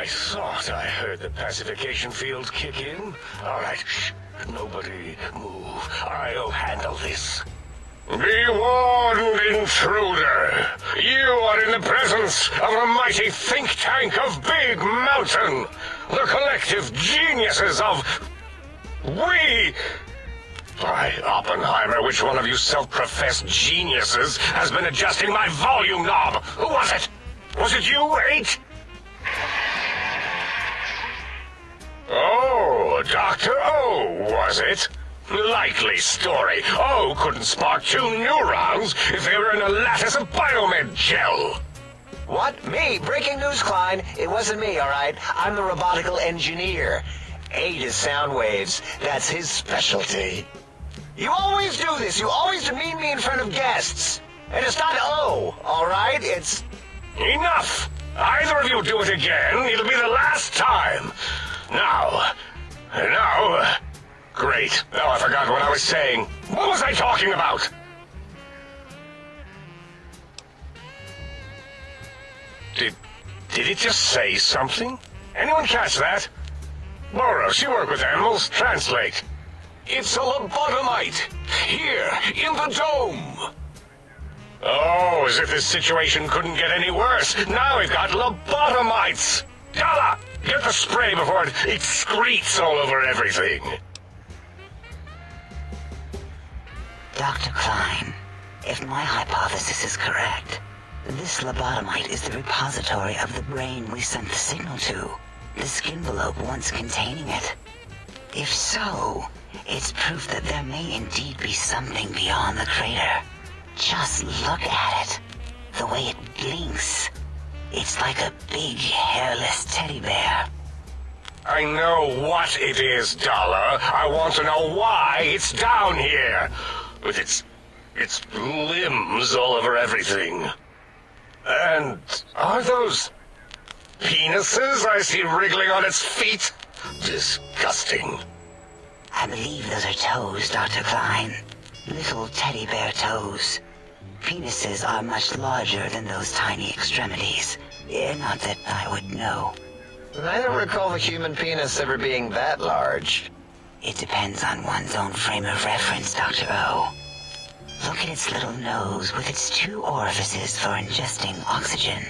I thought I heard the pacification field kick in. All right, shh. Nobody move. I'll handle this. Be warned, intruder. You are in the presence of a mighty think tank of Big Mountain. The collective geniuses of... We... By Oppenheimer, which one of you self-professed geniuses has been adjusting my volume knob? Who was it? Was it you, 8? Oh, Dr. O, was it? Likely story. O couldn't spark 2 neurons if they were in a lattice of biomed gel. What? Me? Breaking news, Klein. It wasn't me, all right? I'm the robotical engineer. 8 is sound waves. That's his specialty. You always do this. You always demean me in front of guests. And it's not O, all right? It's... Enough! Either of you do it again, it'll be the last time. Now... Great. Now I forgot what I was saying. What was I talking about? Did it just say something? Anyone catch that? Boros, you work with animals. Translate. It's a lobotomite. Here, in the dome. Oh, as if this situation couldn't get any worse. Now we've got lobotomites. Dala, get the spray before it excretes all over everything. Dr. Klein, if my hypothesis is correct, this lobotomite is the repository of the brain we sent the signal to, the skinvelope once containing it. If so, it's proof that there may indeed be something beyond the crater. Just look at it. The way it blinks. It's like a big, hairless teddy bear. I know what it is, Dollar. I want to know why it's down here. With its limbs all over everything. And are those penises I see wriggling on its feet? Disgusting. I believe those are toes, Dr. Klein. Little teddy bear toes. Penises are much larger than those tiny extremities. Not that I would know. I don't recall the human penis ever being that large. It depends on one's own frame of reference, Dr. O. Look at its little nose with its 2 orifices for ingesting oxygen.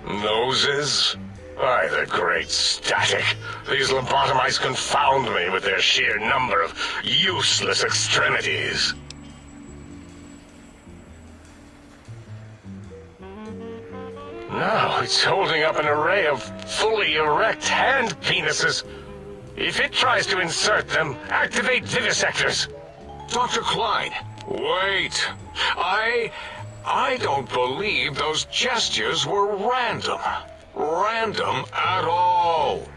Noses? By the great static. These lobotomites confound me with their sheer number of useless extremities. Now it's holding up an array of fully erect hand penises. If it tries to insert them, activate vivisectors. Dr. Klein, wait. I don't believe those gestures were random. Random at all.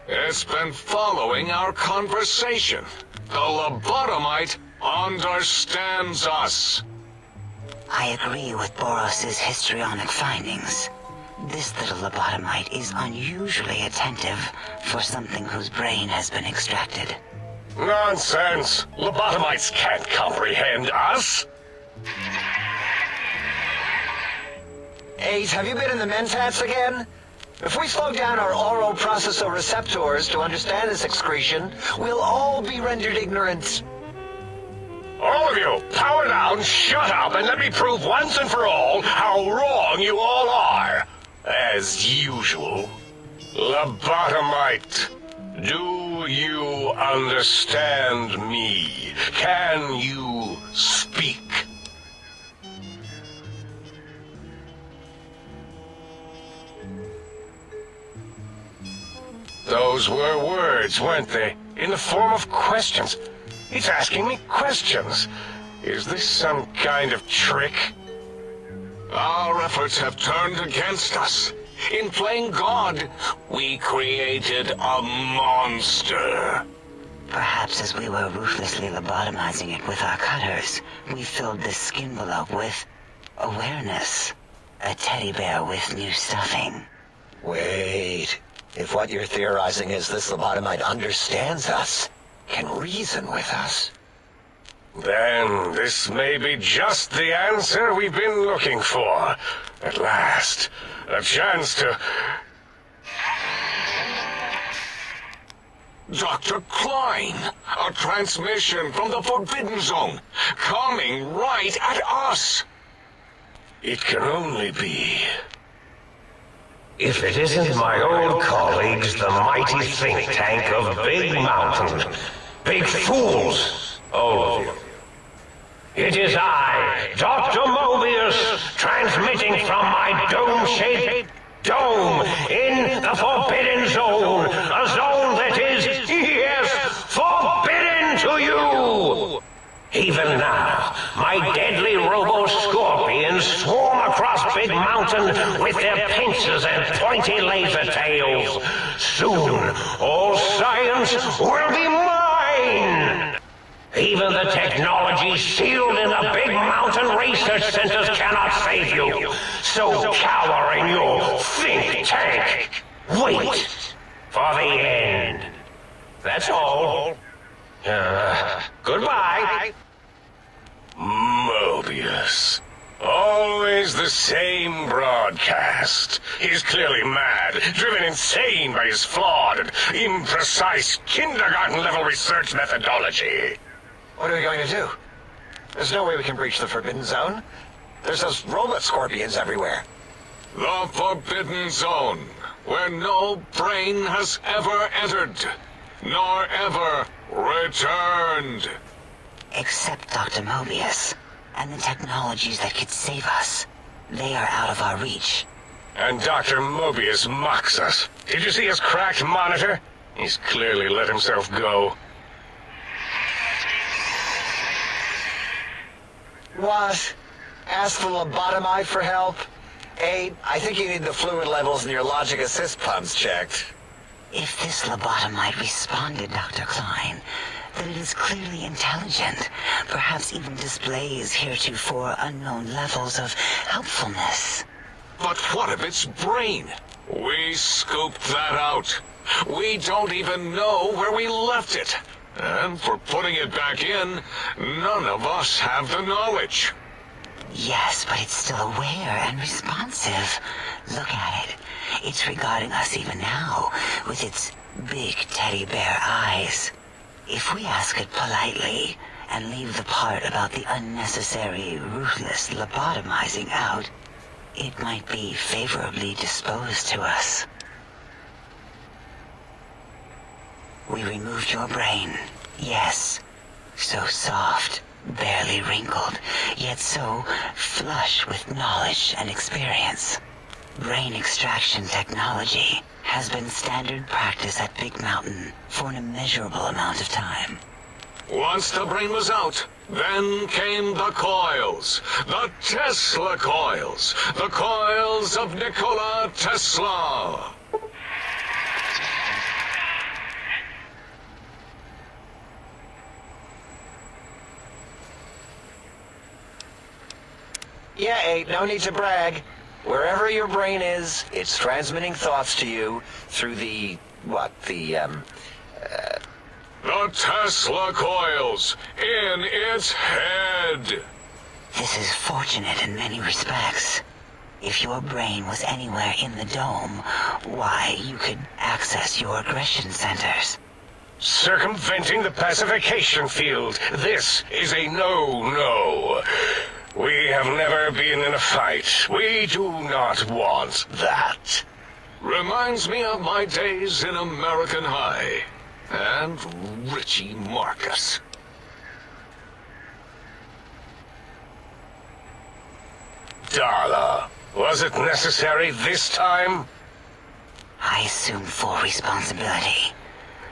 It's been following our conversation. The lobotomite understands us. I agree with Boros's histrionic findings. This little lobotomite is unusually attentive for something whose brain has been extracted. Nonsense! Lobotomites can't comprehend us! 8, have you been in the Mentats again? If we slow down our oral processoreceptors to understand this excretion, we'll all be rendered ignorant. All of you, power down, shut up, and let me prove once and for all how wrong you all are. As usual. Lobotomite, do you understand me? Can you speak? Those were words, weren't they? In the form of questions. It's asking me questions. Is this some kind of trick? Our efforts have turned against us. In playing God, we created a monster. Perhaps as we were ruthlessly lobotomizing it with our cutters, we filled this skinvelope with awareness. A teddy bear with new stuffing. Wait. If what you're theorizing is this lobotomite understands us, can reason with us, then this may be just the answer we've been looking for. At last, a chance to... Dr. Klein! A transmission from the Forbidden Zone, coming right at us! It can only be. If it isn't my old colleagues, the mighty think tank of Big Mountain. Big fools, all of you. It is I, Dr. Mobius, transmitting from my dome-shaped dome in the Forbidden Zone. A zone that is, yes, forbidden to you! Even now, my deadly robo-scorpions swarm across Big Mountain with their pincers and pointy laser tails. Soon, all science will be mine! Even the technology sealed in the Big Mountain research centers cannot save you. So cower in your think tank. Wait for the end. That's all. Goodbye. Mobius. Always the same broadcast. He's clearly mad, driven insane by his flawed and imprecise kindergarten-level research methodology. What are we going to do? There's no way we can breach the Forbidden Zone. There's those robot scorpions everywhere. The Forbidden Zone, where no brain has ever entered, nor ever returned. Except Dr. Mobius and the technologies that could save us. They are out of our reach. And Dr. Mobius mocks us. Did you see his cracked monitor? He's clearly let himself go. What? Ask the lobotomite for help? 8, I think you need the fluid levels in your logic assist pumps checked. If this lobotomite responded, Dr. Klein, then it is clearly intelligent, perhaps even displays heretofore unknown levels of helpfulness. But what of its brain? We scooped that out. We don't even know where we left it. And for putting it back in, none of us have the knowledge. Yes, but it's still aware and responsive. Look at it. It's regarding us even now, with its big teddy bear eyes. If we ask it politely, and leave the part about the unnecessary, ruthless lobotomizing out, it might be favorably disposed to us. We removed your brain, yes. So soft, barely wrinkled, yet so flush with knowledge and experience. Brain extraction technology has been standard practice at Big Mountain for an immeasurable amount of time. Once the brain was out, then came the coils. The Tesla coils. The coils of Nikola Tesla. Yeah, 8, no need to brag. Wherever your brain is, it's transmitting thoughts to you through the The Tesla coils in its head. This is fortunate in many respects. If your brain was anywhere in the dome, why, you could access your aggression centers. Circumventing the pacification field. This is a no-no. We have never been in a fight. We do not want that. Reminds me of my days in American High. And Richie Marcus. Darla, was it necessary this time? I assume full responsibility.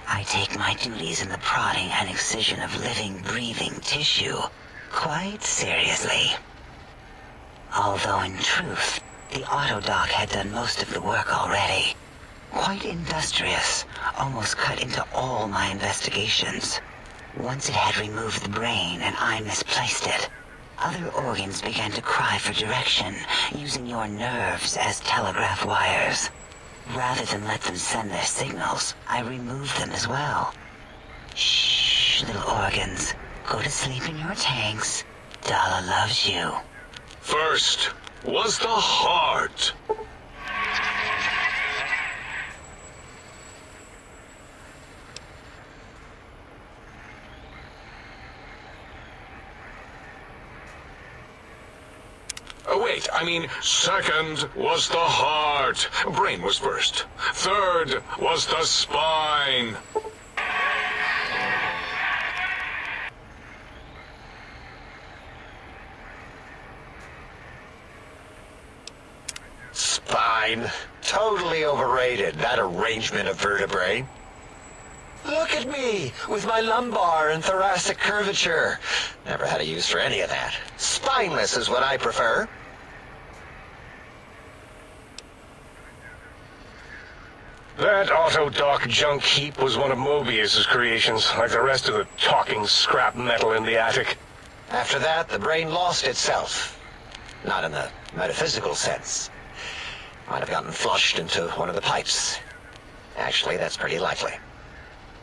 I take my duties in the prodding and excision of living, breathing tissue quite seriously. Although in truth, the Autodoc had done most of the work already. Quite industrious, almost cut into all my investigations. Once it had removed the brain and I misplaced it, other organs began to cry for direction, using your nerves as telegraph wires. Rather than let them send their signals, I removed them as well. Shh, little organs. Go to sleep in your tanks. Dala loves you. First was the heart. Wait, I mean, second was the heart. Brain was first. Third was the spine. Spine. Totally overrated, that arrangement of vertebrae. Look at me, with my lumbar and thoracic curvature. Never had a use for any of that. Spineless is what I prefer. That Autodoc junk heap was one of Mobius's creations, like the rest of the talking scrap metal in the attic. After that, the brain lost itself. Not in the metaphysical sense. Might have gotten flushed into one of the pipes. Actually, that's pretty likely.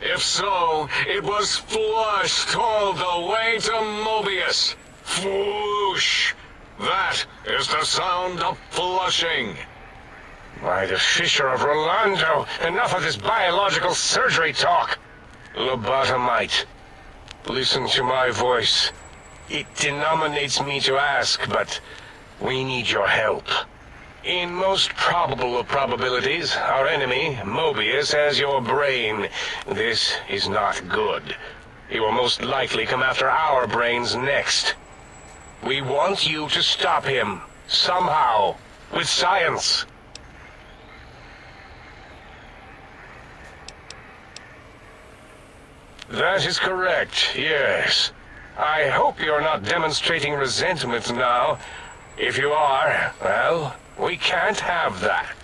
If so, it was flushed all the way to Mobius. Floosh. That is the sound of flushing. By the Fisher of Rolando, enough of this biological surgery talk. Lobotomite, listen to my voice. It denominates me to ask, but we need your help. In most probable of probabilities, our enemy, Mobius, has your brain. This is not good. He will most likely come after our brains next. We want you to stop him, somehow, with science. That is correct, yes. I hope you're not demonstrating resentment now. If you are, well, we can't have that.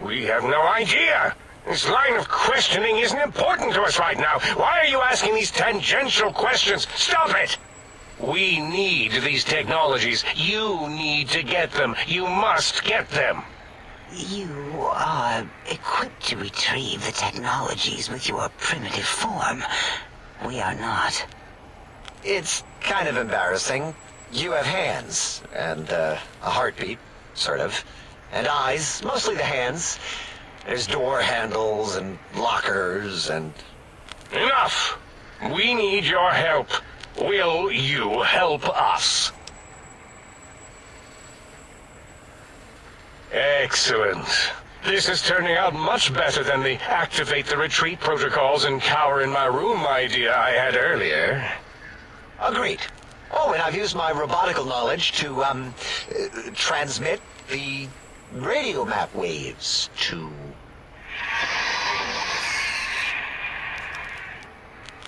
We have no idea. This line of questioning isn't important to us right now. Why are you asking these tangential questions? Stop it! We need these technologies. You need to get them. You must get them. You are equipped to retrieve the technologies with your primitive form. We are not. It's kind of embarrassing. You have hands, and a heartbeat, sort of, and eyes, mostly the hands. There's door handles and lockers and... Enough! We need your help. Will you help us? Excellent. This is turning out much better than the activate the retreat protocols and cower in my room idea I had earlier. Agreed. Oh, and I've used my robotical knowledge to, transmit the radio map waves to...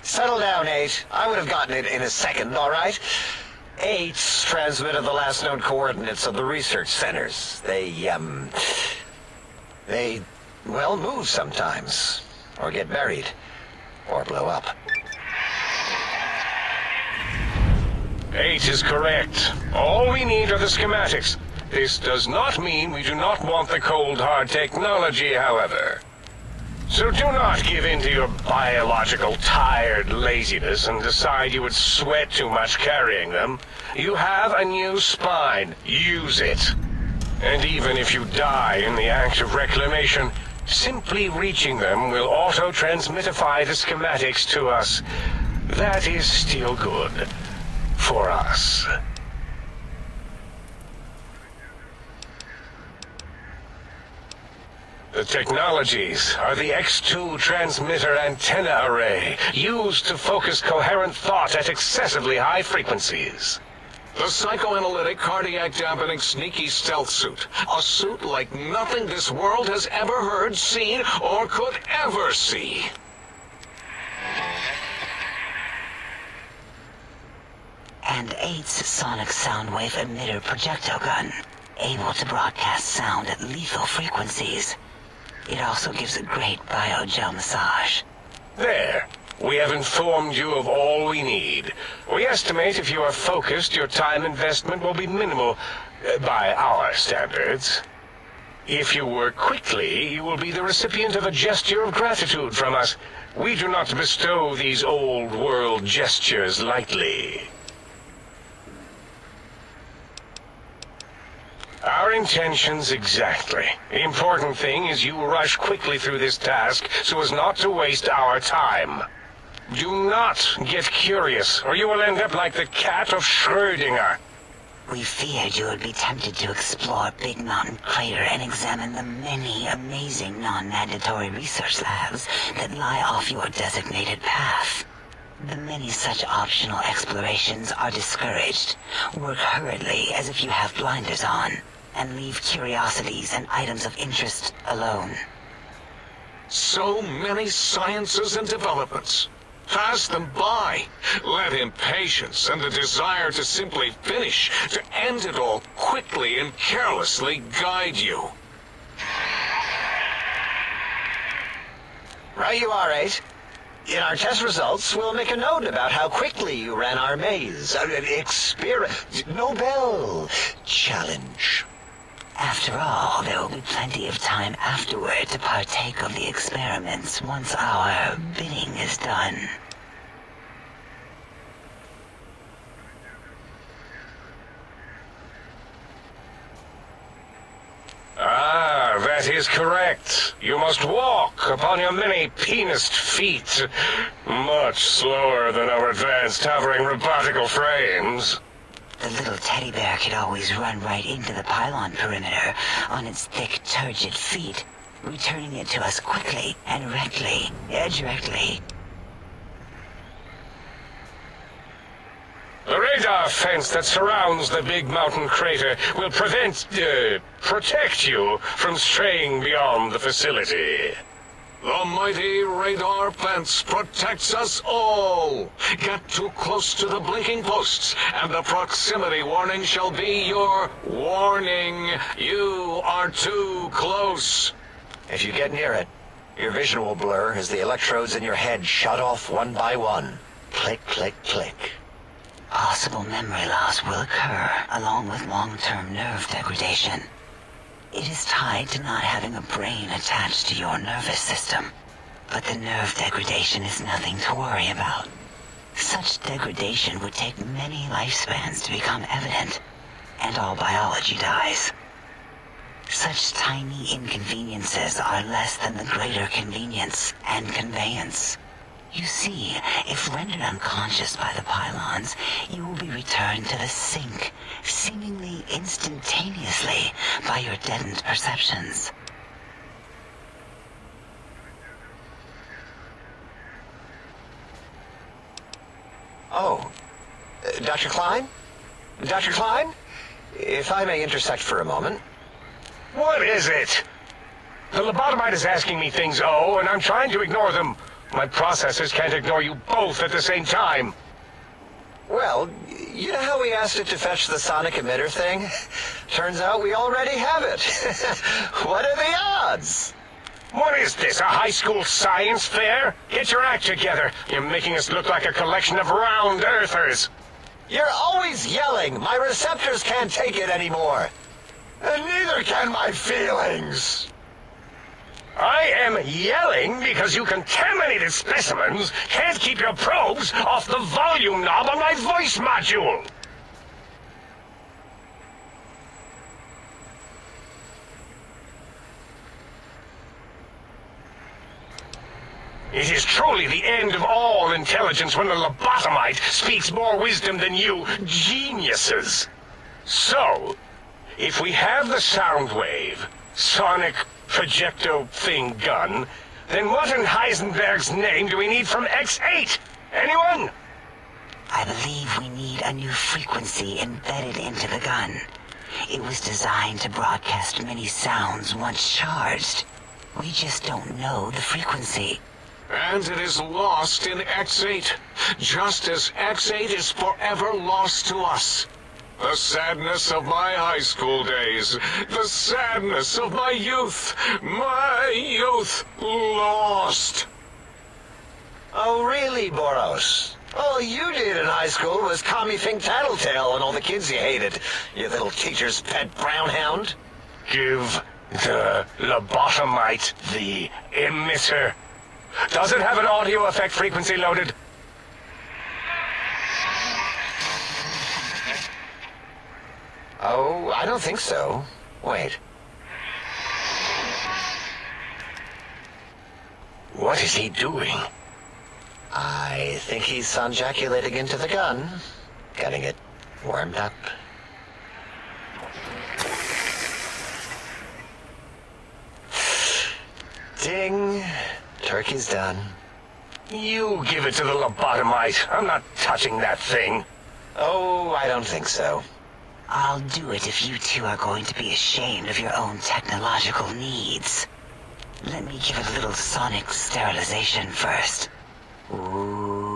Settle down, 8. I would have gotten it in a second, all right? 8's transmitted the last known coordinates of the research centers. They, well, move sometimes. Or get buried. Or blow up. 8 is correct. All we need are the schematics. This does not mean we do not want the cold hard technology, however. So do not give in to your biological tired laziness and decide you would sweat too much carrying them. You have a new spine. Use it. And even if you die in the act of reclamation, simply reaching them will auto-transmitify the schematics to us. That is still good. For us. The technologies are the X2 transmitter antenna array, used to focus coherent thought at excessively high frequencies. The psychoanalytic, cardiac dampening, sneaky stealth suit. A suit like nothing this world has ever heard, seen, or could ever see. And 8's sonic sound wave emitter projectile gun, able to broadcast sound at lethal frequencies. It also gives a great biogel massage. There. We have informed you of all we need. We estimate if you are focused, your time investment will be minimal, by our standards. If you work quickly, you will be the recipient of a gesture of gratitude from us. We do not bestow these old-world gestures lightly. Our intentions exactly. The important thing is you rush quickly through this task so as not to waste our time. Do not get curious, or you will end up like the cat of Schrödinger. We feared you would be tempted to explore Big Mountain Crater and examine the many amazing non-mandatory research labs that lie off your designated path. The many such optional explorations are discouraged. Work hurriedly as if you have blinders on, and leave curiosities and items of interest alone. So many sciences and developments. Pass them by. Let impatience and the desire to simply finish, to end it all quickly and carelessly guide you. Right you are, 8. In our test results, we'll make a note about how quickly you ran our maze. Nobel challenge. After all, there will be plenty of time afterward to partake of the experiments once our bidding is done. Ah, that is correct. You must walk upon your many penised feet. Much slower than our advanced hovering robotical frames. The little teddy bear could always run right into the pylon perimeter on its thick, turgid feet, returning it to us quickly and directly. The radar fence that surrounds the Big Mountain Crater will protect you from straying beyond the facility. The mighty radar fence protects us all. Get too close to the blinking posts, and the proximity warning shall be your warning. You are too close. If you get near it, your vision will blur as the electrodes in your head shut off one by one. Click, click, click. Possible memory loss will occur, along with long-term nerve degradation. It is tied to not having a brain attached to your nervous system, but the nerve degradation is nothing to worry about. Such degradation would take many lifespans to become evident, and all biology dies. Such tiny inconveniences are less than the greater convenience and conveyance. You see, if rendered unconscious by the pylons, you will be returned to the sink, seemingly instantaneously, by your deadened perceptions. Oh, Dr. Klein? Dr. Klein? If I may intersect for a moment. What is it? The lobotomite is asking me things, and I'm trying to ignore them. My processors can't ignore you both at the same time. Well, you know how we asked it to fetch the sonic emitter thing? Turns out we already have it. What are the odds? What is this, a high school science fair? Get your act together. You're making us look like a collection of round earthers. You're always yelling. My receptors can't take it anymore. And neither can my feelings. I am yelling because you contaminated specimens can't keep your probes off the volume knob on my voice module. It is truly the end of all intelligence when the lobotomite speaks more wisdom than you geniuses. So, if we have the sound wave, sonic projecto thing gun, then what in Heisenberg's name do we need from X8? Anyone? I believe we need a new frequency embedded into the gun. It was designed to broadcast many sounds once charged. We just don't know the frequency. And it is lost in X8, just as X8 is forever lost to us. The sadness of my high school days, the sadness of my youth lost. Oh, really, Boros? All you did in high school was call me Fink Tattletale and all the kids you hated, you little teacher's pet brown hound. Give the lobotomite the emitter. Does it have an audio effect frequency loaded? Oh, I don't think so. Wait. What is he doing? I think he's sonjaculating into the gun, getting it warmed up. Ding. Turkey's done. You give it to the lobotomite. I'm not touching that thing. Oh, I don't think so. I'll do it if you two are going to be ashamed of your own technological needs. Let me give it a little sonic sterilization first. Ooh.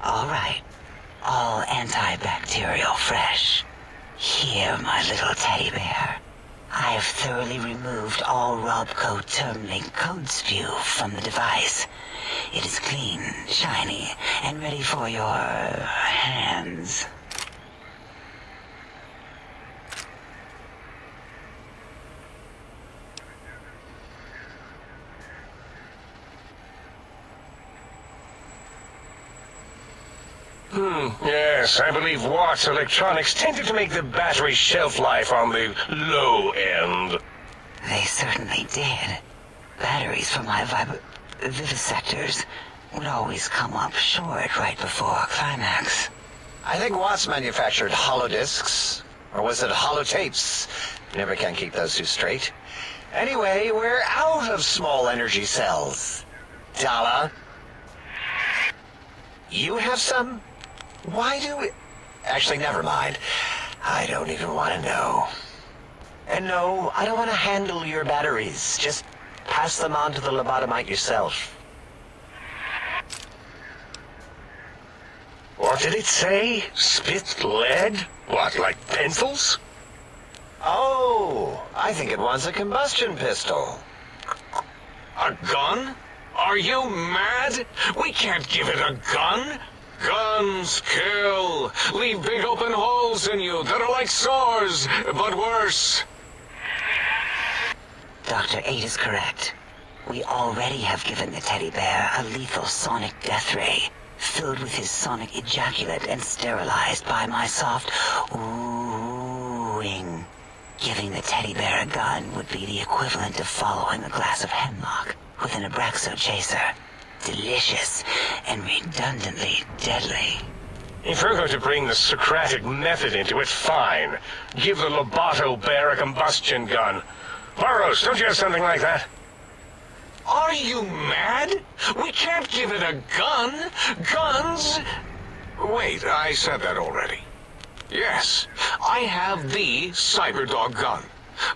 All right. All antibacterial fresh. Here, my little teddy bear. I have thoroughly removed all Robco Termlink code spew from the device. It is clean, shiny, and ready for your hands. Yes, I believe Watts Electronics tended to make the battery shelf life on the low end. They certainly did. Batteries for my vivisectors would always come up short right before climax. I think Watts manufactured holodiscs, or was it holotapes? Never can keep those two straight. Anyway, we're out of small energy cells. Dala? You have some? Why do we... Actually, never mind. I don't even want to know. And no, I don't want to handle your batteries. Just pass them on to the lobotomite yourself. What did it say? Spit lead? What, like pencils? Oh, I think it wants a combustion pistol. A gun? Are you mad? We can't give it a gun. Guns kill. Leave big open holes in you that are like sores, but worse. Dr. 8 is correct. We already have given the teddy bear a lethal sonic death ray, filled with his sonic ejaculate and sterilized by my soft oohing. Giving the teddy bear a gun would be the equivalent of following a glass of hemlock with an Abraxo chaser. Delicious and redundantly deadly. If you're going to bring the Socratic method into it, fine. Give the Loboto bear a combustion gun. Burroughs, don't you have something like that? Are you mad? We can't give it a gun. Guns... Wait, I said that already. Yes, I have the Cyberdog gun,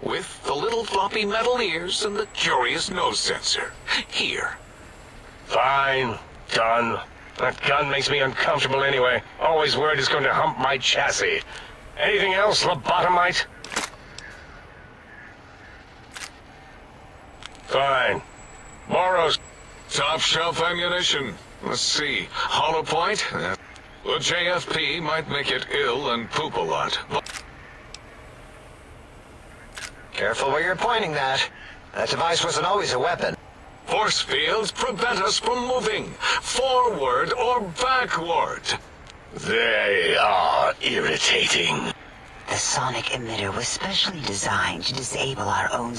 with the little floppy metal ears and the curious nose sensor. Here. Fine. Done. That gun makes me uncomfortable anyway. Always worried it's going to hump my chassis. Anything else, lobotomite? Fine. Boros. Top shelf ammunition. Let's see. Hollow point? The JFP might make it ill and poop a lot. But Careful where you're pointing that. That device wasn't always a weapon. force fields prevent us from moving forward or backward. They are irritating. The sonic emitter was specially designed to disable our own...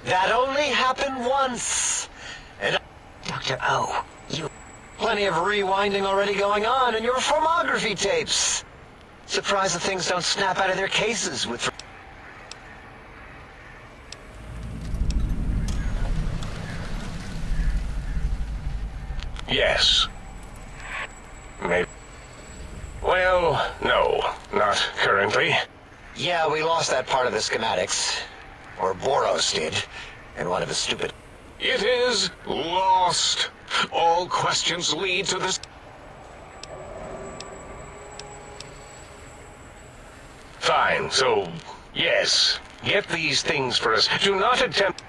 That only happened once. And Dr. O, you... plenty of rewinding already going on in your filmography tapes. Surprised the things don't snap out of their cases with... Yes. Maybe. Well, no, not currently. Yeah, we lost that part of the schematics. Or Boros did. In one of his stupid... It is lost. All questions lead to this. Fine, so, yes. Get these things for us. Do not attempt...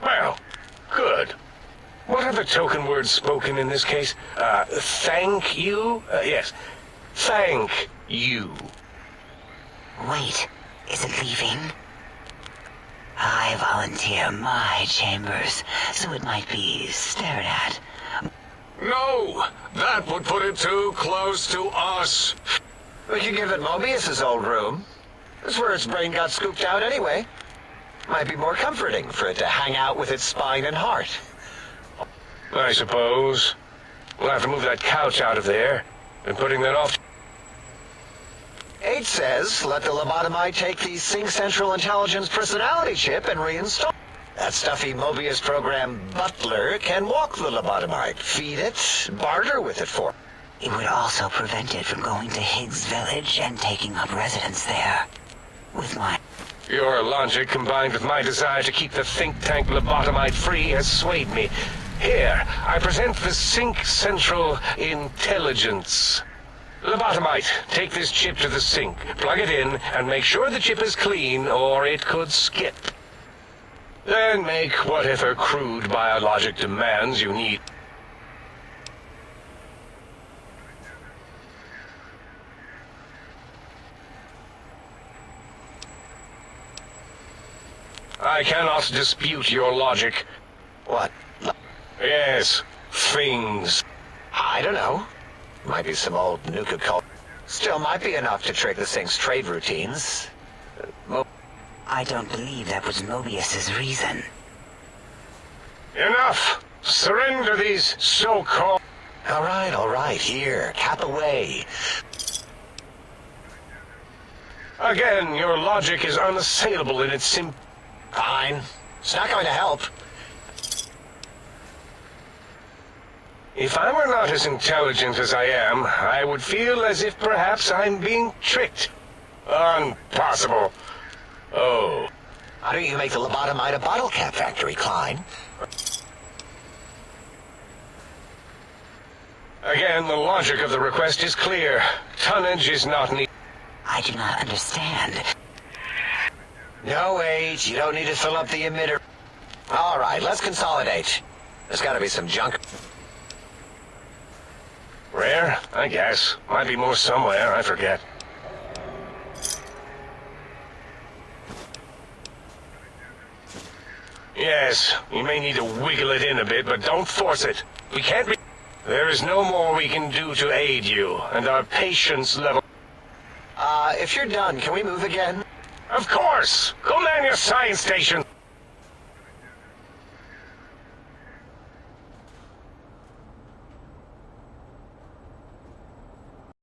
Well, good. What are the token words spoken in this case? Thank you? Yes. Thank you. Wait, is it leaving? I volunteer my chambers, so it might be stared at. No, that would put it too close to us. We could give it Mobius's old room. That's where its brain got scooped out anyway. Might be more comforting for it to hang out with its spine and heart. I suppose. We'll have to move that couch out of there. And putting that off... 8 says, let the lobotomite take the Sync Central Intelligence personality chip and reinstall. That stuffy Mobius program butler can walk the lobotomite, feed it, barter with it for. It would also prevent it from going to Higgs Village and taking up residence there. With my... Your logic combined with my desire to keep the think tank lobotomite free has swayed me. Here, I present the Sync Central Intelligence. Lobotomite, take this chip to the sink, plug it in, and make sure the chip is clean, or it could skip. Then make whatever crude biologic demands you need. I cannot dispute your logic. What? Yes, things. I don't know. Might be some old Nuka cult. Still might be enough to trick the Sync's trade routines. I don't believe that was Mobius's reason. Enough! Surrender these so-called... All right, here, cap away. Again, your logic is unassailable in its Fine. It's not going to help. If I were not as intelligent as I am, I would feel as if perhaps I'm being tricked. Impossible. Oh. Why don't you make the lobotomite a bottle cap factory, Klein? Again, the logic of the request is clear. Tonnage is not needed. I do not understand. No, wait, you don't need to fill up the emitter. All right, let's consolidate. There's got to be some junk. Rare? I guess. Might be more somewhere, I forget. Yes, you may need to wiggle it in a bit, but don't force it. We can't be... There is no more we can do to aid you, and our patience level... If you're done, can we move again? Of course! Go man your science station!